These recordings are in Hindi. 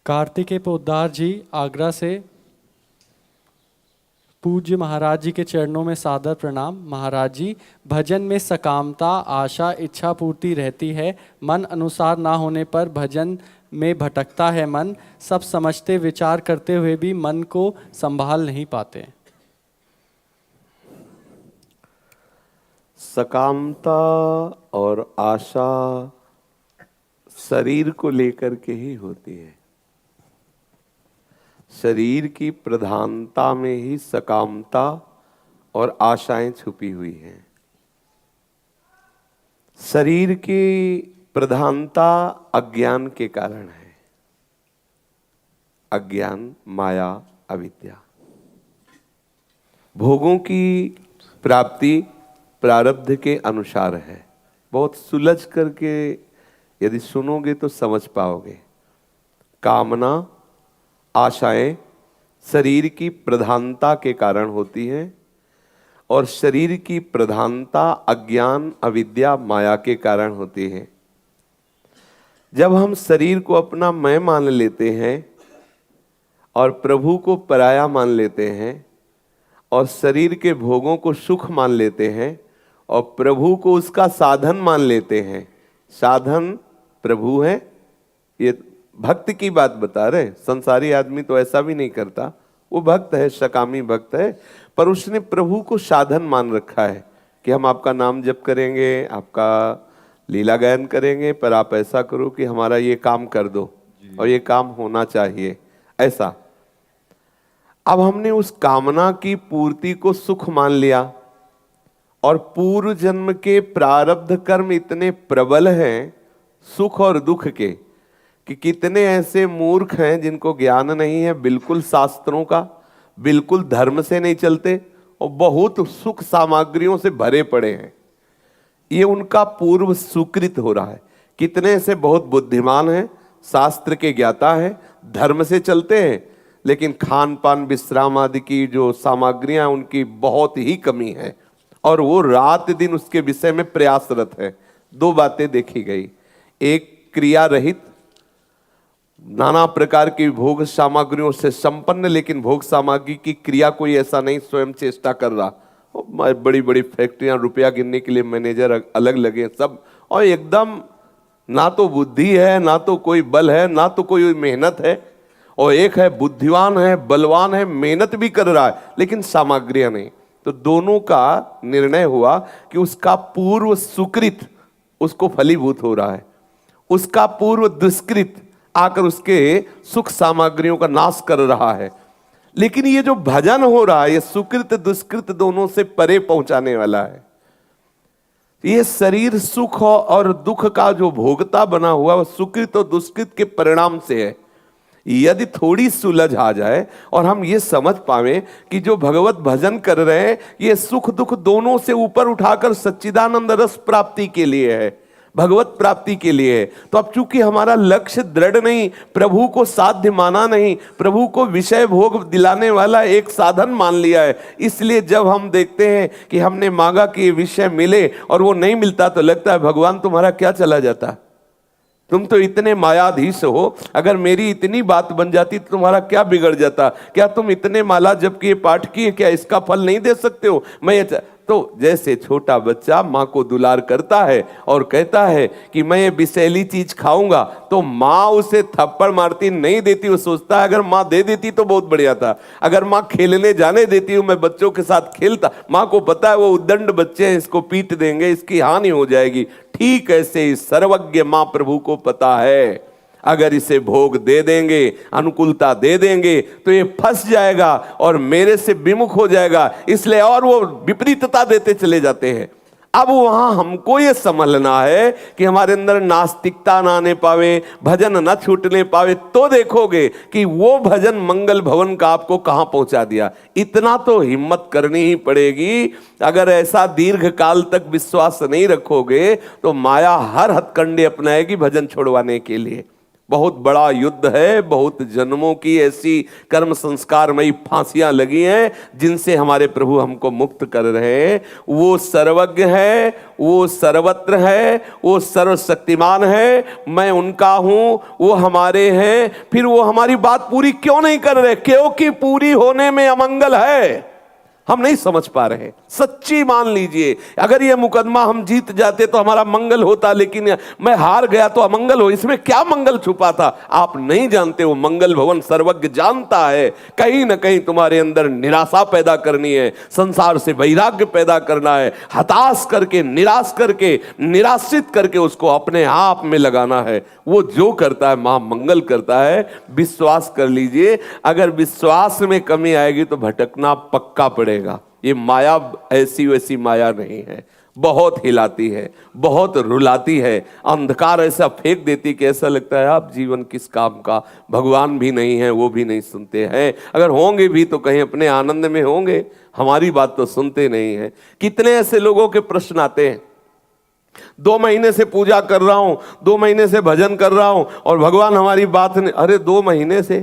कार्तिकेय पोद्दार जी आगरा से। पूज्य महाराज जी के चरणों में सादर प्रणाम। महाराज जी, भजन में सकामता, आशा, इच्छा पूर्ति रहती है। मन अनुसार ना होने पर भजन में भटकता है मन। सब समझते विचार करते हुए भी मन को संभाल नहीं पाते। सकामता और आशा शरीर को लेकर के ही होती है। शरीर की प्रधानता में ही सकामता और आशाएं छुपी हुई हैं। शरीर की प्रधानता अज्ञान के कारण है। अज्ञान, माया, अविद्या। भोगों की प्राप्ति प्रारब्ध के अनुसार है। बहुत सुलझ करके यदि सुनोगे तो समझ पाओगे। कामना, आशाएं शरीर की प्रधानता के कारण होती हैं और शरीर की प्रधानता अज्ञान, अविद्या, माया के कारण होती है। जब हम शरीर को अपना मैं मान लेते हैं और प्रभु को पराया मान लेते हैं और शरीर के भोगों को सुख मान लेते हैं और प्रभु को उसका साधन मान लेते हैं। साधन प्रभु है। ये भक्त की बात बता रहे। संसारी आदमी तो ऐसा भी नहीं करता। वो भक्त है, सकामी भक्त है, पर उसने प्रभु को साधन मान रखा है कि हम आपका नाम जप करेंगे, आपका लीला गायन करेंगे, पर आप ऐसा करो कि हमारा ये काम कर दो और ये काम होना चाहिए, ऐसा। अब हमने उस कामना की पूर्ति को सुख मान लिया और पूर्व जन्म के प्रारब्ध कर्म इतने प्रबल हैं सुख और दुख के कि कितने ऐसे मूर्ख हैं जिनको ज्ञान नहीं है बिल्कुल शास्त्रों का, बिल्कुल धर्म से नहीं चलते और बहुत सुख सामग्रियों से भरे पड़े हैं। ये उनका पूर्व सुकृत हो रहा है। कितने ऐसे बहुत बुद्धिमान हैं, शास्त्र के ज्ञाता हैं, धर्म से चलते हैं, लेकिन खान पान विश्राम आदि की जो सामग्रियां उनकी बहुत ही कमी है और वो रात दिन उसके विषय में प्रयासरत है। दो बातें देखी गई। एक, क्रिया रहित, नाना प्रकार की भोग सामग्रियों से संपन्न, लेकिन भोग सामग्री की क्रिया कोई ऐसा नहीं स्वयं चेष्टा कर रहा। बड़ी बड़ी फैक्ट्रियां, रुपया गिनने के लिए मैनेजर अलग लगे सब, और एकदम ना तो बुद्धि है, ना तो कोई बल है, ना तो कोई मेहनत है। और एक है बुद्धिवान है, बलवान है, मेहनत भी कर रहा है, लेकिन सामग्रियां नहीं। तो दोनों का निर्णय हुआ कि उसका पूर्व सुकृत उसको फलीभूत हो रहा है, उसका पूर्व दुष्कृत आकर उसके सुख सामग्रियों का नाश कर रहा है। लेकिन ये जो भजन हो रहा है, ये सुकृत दुष्कृत दोनों से परे पहुंचाने वाला है। ये शरीर सुख और दुख का जो भोगता बना हुआ वह सुकृत और दुष्कृत के परिणाम से है। यदि थोड़ी सुलझ आ जाए और हम ये समझ पावे कि जो भगवत भजन कर रहे हैं ये सुख दुख दोनों से ऊपर उठाकर सच्चिदानंद रस प्राप्ति के लिए है, भगवत प्राप्ति के लिए है। तो अब चूंकि हमारा लक्ष्य दृढ़ नहीं, प्रभु को साध्य माना नहीं, प्रभु को विषय भोग दिलाने वाला एक साधन मान लिया है, इसलिए जब हम देखते हैं कि हमने मांगा कि ये विषय मिले और वो नहीं मिलता तो लगता है भगवान तुम्हारा क्या चला जाता। तुम तो इतने मायाधीश हो, अगर मेरी इतनी बात बन जाती तो तुम्हारा क्या बिगड़ जाता। क्या तुम इतने माला जप किए, पाठ किए, क्या इसका फल नहीं दे सकते हो। मैं तो जैसे छोटा बच्चा माँ को दुलार करता है और कहता है कि मैं ये विषैली चीज खाऊंगा, तो माँ उसे थप्पड़ मारती नहीं देती। वो सोचता है अगर माँ दे देती तो बहुत बढ़िया था, अगर माँ खेलने जाने देती हूँ मैं बच्चों के साथ खेलता। माँ को पता है वो उद्दंड बच्चे हैं, इसको पीट देंगे, इसकी हानि हो जाएगी। ठीक ऐसे ही सर्वज्ञ माँ प्रभु को पता है अगर इसे भोग दे देंगे, अनुकूलता दे देंगे तो ये फंस जाएगा और मेरे से विमुख हो जाएगा, इसलिए और वो विपरीतता देते चले जाते हैं। अब वहां हमको ये समझना है कि हमारे अंदर नास्तिकता ना आने पावे, भजन ना छूटने पावे, तो देखोगे कि वो भजन मंगल भवन का आपको कहां पहुंचा दिया। इतना तो हिम्मत करनी ही पड़ेगी। अगर ऐसा दीर्घ काल तक विश्वास नहीं रखोगे तो माया हर हथकंडे अपनाएगी भजन छोड़वाने के लिए। बहुत बड़ा युद्ध है, बहुत जन्मों की ऐसी कर्म संस्कारमयी फांसियां लगी हैं जिनसे हमारे प्रभु हमको मुक्त कर रहे हैं। वो सर्वज्ञ है, वो सर्वत्र है, वो सर्वशक्तिमान है, मैं उनका हूं, वो हमारे हैं। फिर वो हमारी बात पूरी क्यों नहीं कर रहे? क्योंकि पूरी होने में अमंगल है, हम नहीं समझ पा रहे। सच्ची मान लीजिए, अगर ये मुकदमा हम जीत जाते तो हमारा मंगल होता, लेकिन मैं हार गया तो अमंगल हो। इसमें क्या मंगल छुपा था? आप नहीं जानते। वो मंगल भवन सर्वज्ञ जानता है। कहीं ना कहीं तुम्हारे अंदर निराशा पैदा करनी है, संसार से वैराग्य पैदा करना है, हताश करके, निराश करके, निराशित करके उसको अपने आप में लगाना है। वो जो करता है महामंगल करता है। विश्वास कर लीजिए, अगर विश्वास में कमी आएगी तो भटकना पक्का पड़ेगा। ये माया ऐसी वैसी माया नहीं है, बहुत हिलाती है, बहुत रुलाती है, अंधकार ऐसा फेंक देती कि ऐसा लगता है आप जीवन किस काम का। भगवान भी नहीं है, वो भी नहीं सुनते हैं, अगर होंगे भी तो कहीं अपने आनंद में होंगे, हमारी बात तो सुनते नहीं हैं। कितने ऐसे लोगों के प्रश्न आते हैं, 2 महीने से पूजा कर रहा हूं, 2 महीने से भजन कर रहा हूं और भगवान हमारी बात नहीं। अरे 2 महीने से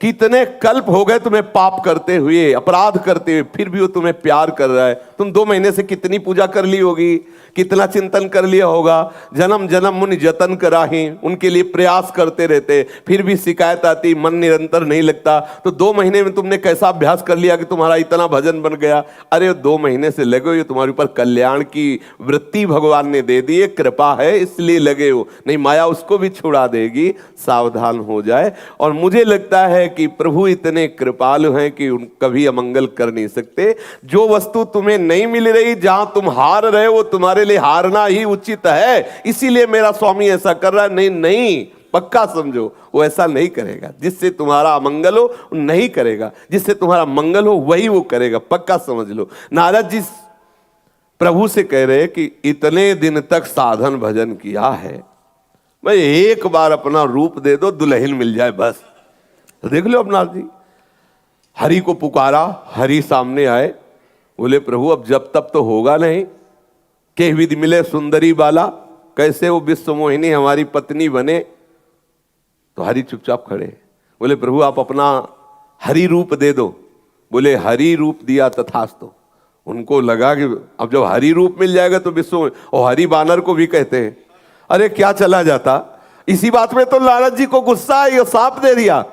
कितने कल्प हो गए तुम्हें पाप करते हुए, अपराध करते हुए, फिर भी वो तुम्हें प्यार कर रहा है। तुम 2 महीने से कितनी पूजा कर ली होगी, कितना चिंतन कर लिया होगा। जन्म जन्म मुनि जतन कराही, उनके लिए प्रयास करते रहते, फिर भी शिकायत आती, मन निरंतर नहीं लगता। तो 2 महीने में तुमने कैसा अभ्यास कर लिया कि तुम्हारा इतना भजन बन गया? अरे 2 महीने से लगे हो, तुम्हारे ऊपर कल्याण की वृत्ति भगवान ने दे दी है, कृपा है इसलिए लगे हो, नहीं माया उसको भी छुड़ा देगी। सावधान हो जाए। और मुझे लगता है कि प्रभु इतने कृपालु हैं कि उन कभी अमंगल कर नहीं सकते। जो वस्तु तुम्हें नहीं मिल रही, जहां तुम हार रहे, वो तुम्हारे लिए हारना ही उचित है। इसीलिए मेरा स्वामी ऐसा कर रहा है। नहीं नहीं, पक्का समझो, वो ऐसा नहीं करेगा। जिससे तुम्हारा अमंगल हो नहीं करेगा, जिससे तुम्हारा मंगल हो वही वो करेगा, पक्का समझ लो। नारद जी प्रभु से कह रहे कि इतने दिन तक साधन भजन किया है, मैं एक बार अपना रूप दे दो, दुल्हन मिल जाए बस। तो देख लो अपना जी, हरि को पुकारा, हरि सामने आए। बोले प्रभु अब जब तब तो होगा नहीं, के विधि मिले सुंदरी बाला, कैसे वो विश्व मोहिनी हमारी पत्नी बने? तो हरि चुपचाप खड़े। बोले प्रभु आप अपना हरि रूप दे दो। बोले हरि रूप दिया तथास्तु। उनको लगा कि अब जब हरि रूप मिल जाएगा तो विश्व, और हरि बानर को भी कहते हैं। अरे क्या चला जाता। इसी बात में तो नारद जी को गुस्सा है, ये सांप दे दिया।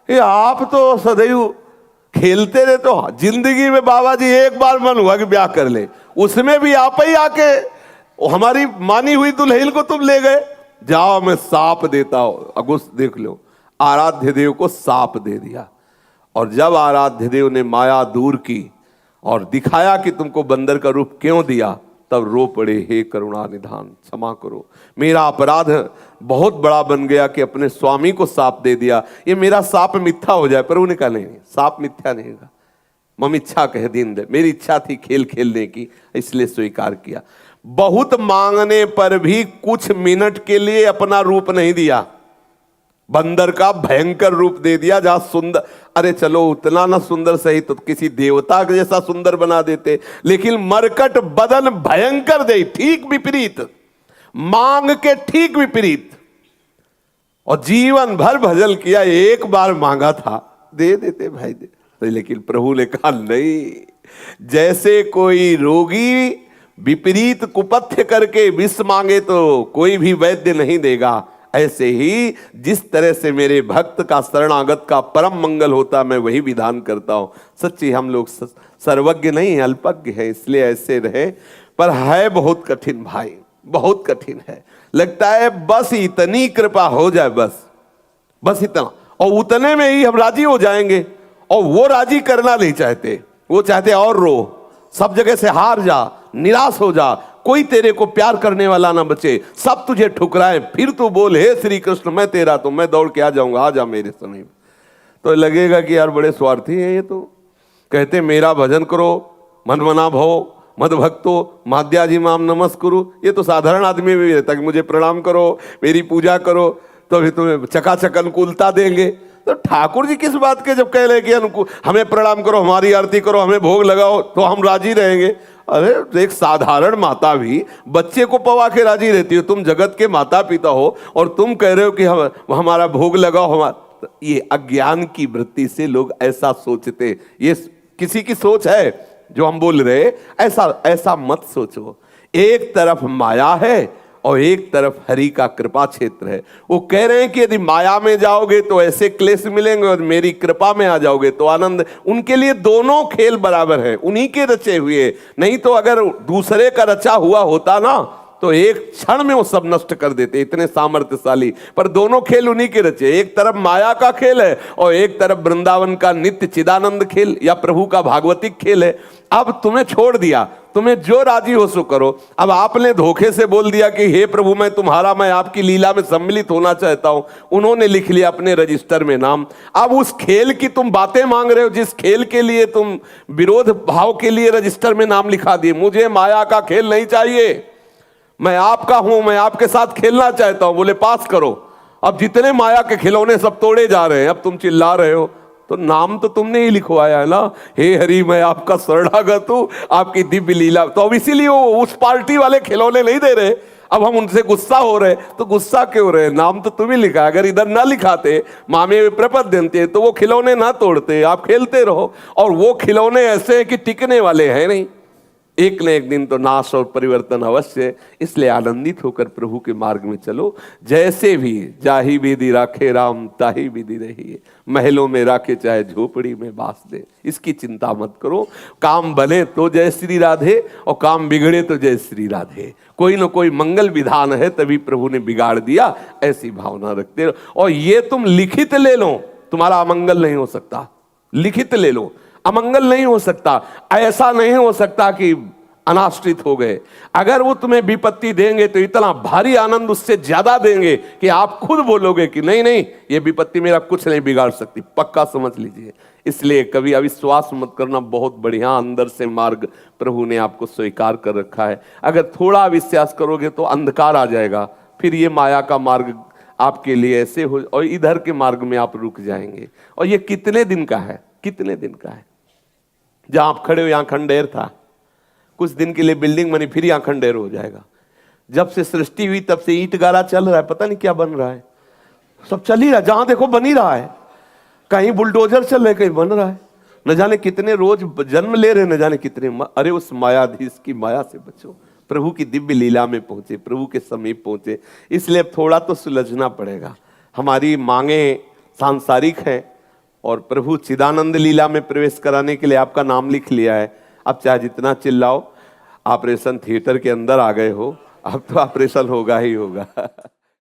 ये आप तो सदैव खेलते रहे, तो जिंदगी में बाबा जी एक बार मन हुआ कि ब्याह कर ले, उसमें भी आप ही आके हमारी मानी हुई दुल्हन को तुम ले गए। जाओ मैं सांप देता हूं। अगुस्त देख लो, आराध्य देव को सांप दे दिया। और जब आराध्य देव ने माया दूर की और दिखाया कि तुमको बंदर का रूप क्यों दिया, तब रो पड़े, हे करुणा निधान क्षमा करो, मेरा अपराध बहुत बड़ा बन गया कि अपने स्वामी को साप दे दिया, ये मेरा साप मिथ्या हो जाए। प्रभु ने कहा नहीं, साप मिथ्या नहीं होगा, मम इच्छा कह दिन दे, मेरी इच्छा थी खेल खेलने की, इसलिए स्वीकार किया। बहुत मांगने पर भी कुछ मिनट के लिए अपना रूप नहीं दिया, बंदर का भयंकर रूप दे दिया। जहां सुंदर, अरे चलो उतना ना सुंदर सही तो किसी देवता के जैसा सुंदर बना देते, लेकिन मरकट बदन भयंकर दे, ठीक विपरीत, मांग के ठीक विपरीत। और जीवन भर भजन किया, एक बार मांगा था दे देते भाई दे, लेकिन प्रभु ने कहा नहीं। जैसे कोई रोगी विपरीत कुपथ्य करके विष मांगे तो कोई भी वैद्य नहीं देगा, ऐसे ही जिस तरह से मेरे भक्त का शरणागत का परम मंगल होता, मैं वही विधान करता हूं। सच्ची हम लोग सर्वज्ञ नहीं, अल्पज्ञ है, इसलिए ऐसे रहे। पर है बहुत कठिन भाई, बहुत कठिन है। लगता है बस इतनी कृपा हो जाए, बस इतना, और उतने में ही हम राजी हो जाएंगे। और वो राजी करना नहीं चाहते, वो चाहते और रो, सब जगह से हार जा, निराश हो जा, कोई तेरे को प्यार करने वाला ना बचे, सब तुझे ठुकराए, फिर तू बोल हे श्री कृष्ण मैं तेरा, तो मैं दौड़ के आ जाऊंगा, आ जा मेरे समीप। तो लगेगा कि यार बड़े स्वार्थी हैं ये। तो कहते मेरा भजन करो, मन मना भव मद भक्तो माद्याजी माम नमस्कुरु। ये तो साधारण आदमी में भी रहता कि मुझे प्रणाम करो, मेरी पूजा करो, तो भी तुम्हें चकाचक अनुकूलता देंगे। तो ठाकुर जी किस बात के जब कह रहे कि अनुकूल, हमें प्रणाम करो, हमारी आरती करो, हमें भोग लगाओ, तो हम राजी रहेंगे। अरे एक साधारण माता भी बच्चे को पवा के राजी रहती है, तुम जगत के माता पिता हो और तुम कह रहे हो कि हमारा भोग लगाओ। हमारा ये अज्ञान की वृत्ति से लोग ऐसा सोचते, ये किसी की सोच है जो हम बोल रहे, ऐसा ऐसा मत सोचो। एक तरफ माया है और एक तरफ हरि का कृपा क्षेत्र है। वो कह रहे हैं कि यदि माया में जाओगे तो ऐसे क्लेश मिलेंगे और मेरी कृपा में आ जाओगे तो आनंद। उनके लिए दोनों खेल बराबर है, उन्हीं के रचे हुए। नहीं तो अगर दूसरे का रचा हुआ होता ना तो एक क्षण में वो सब नष्ट कर देते, इतने सामर्थ्यशाली। पर दोनों खेल उन्हीं के रचे, एक तरफ माया का खेल है और एक तरफ वृंदावन का नित्य चिदानंद खेल या प्रभु का भागवतिक खेल है। अब तुम्हें छोड़ दिया, तुम्हें जो राजी हो सो करो। अब आपने धोखे से बोल दिया कि हे प्रभु मैं तुम्हारा, मैं आपकी लीला में सम्मिलित होना चाहता हूं। उन्होंने लिख लिया अपने रजिस्टर में नाम। अब उस खेल की तुम बातें मांग रहे हो जिस खेल के लिए तुम विरोध भाव के लिए रजिस्टर में नाम लिखा दिए। मुझे माया का खेल नहीं चाहिए, मैं आपका हूं, मैं आपके साथ खेलना चाहता हूं। बोले पास करो। अब जितने माया के खिलौने सब तोड़े जा रहे हैं, अब तुम चिल्ला रहे हो तो नाम तो तुमने ही लिखवाया है ना, हे हरि मैं आपका शरणागत हूं, आपकी दिव्य लीला। तो अब इसीलिए वो उस पार्टी वाले खिलौने नहीं दे रहे। अब हम उनसे गुस्सा हो रहे, तो गुस्सा क्यों रहे? नाम तो तुम ही लिखा। अगर इधर ना लिखाते, मामे प्रपद देते, तो वो खिलौने ना तोड़ते, आप खेलते रहो। और वो खिलौने ऐसे हैं कि टिकने वाले हैं नहीं, एक न एक दिन तो नाश और परिवर्तन अवश्य। इसलिए आनंदित होकर प्रभु के मार्ग में चलो। जैसे भी जाही विधि राखे राम ताही विधि रही, महलों में राखे चाहे झोपड़ी में बास दे, इसकी चिंता मत करो। काम बने तो जय श्री राधे और काम बिगड़े तो जय श्री राधे। कोई ना कोई मंगल विधान है तभी प्रभु ने बिगाड़ दिया, ऐसी भावना रखते रहो। और ये तुम लिखित ले लो, तुम्हारा अमंगल नहीं हो सकता। लिखित ले लो, अमंगल नहीं हो सकता। ऐसा नहीं हो सकता कि अनाश्रित हो गए। अगर वो तुम्हें विपत्ति देंगे तो इतना भारी आनंद उससे ज्यादा देंगे कि आप खुद बोलोगे कि नहीं नहीं, ये विपत्ति मेरा कुछ नहीं बिगाड़ सकती। पक्का समझ लीजिए। इसलिए कभी अविश्वास मत करना, बहुत बढ़िया अंदर से मार्ग प्रभु ने आपको स्वीकार कर रखा है। अगर थोड़ा अविश्वास करोगे तो अंधकार आ जाएगा, फिर ये माया का मार्ग आपके लिए ऐसे हो और इधर के मार्ग में आप रुक जाएंगे। और ये कितने दिन का है? कितने दिन का है? जहां आप खड़े हो यहां खंडेर था, कुछ दिन के लिए बिल्डिंग बनी, फिर यहां खंडेर हो जाएगा। जब से सृष्टि हुई तब से ईंट गारा चल रहा है, पता नहीं क्या बन रहा है, सब चल ही रहा है। जहां देखो बन ही रहा है, कहीं बुलडोजर चल रहे, कहीं बन रहा है। न जाने कितने रोज जन्म ले रहे, न जाने कितने। अरे उस मायाधीश की माया से बचो, प्रभु की दिव्य लीला में पहुंचे, प्रभु के समीप पहुंचे। इसलिए थोड़ा तो सुलझना पड़ेगा। हमारी मांगे सांसारिक है और प्रभु चिदानंद लीला में प्रवेश कराने के लिए आपका नाम लिख लिया है। अब चाहे जितना चिल्लाओ, ऑपरेशन थिएटर के अंदर आ गए हो, अब तो ऑपरेशन होगा ही होगा।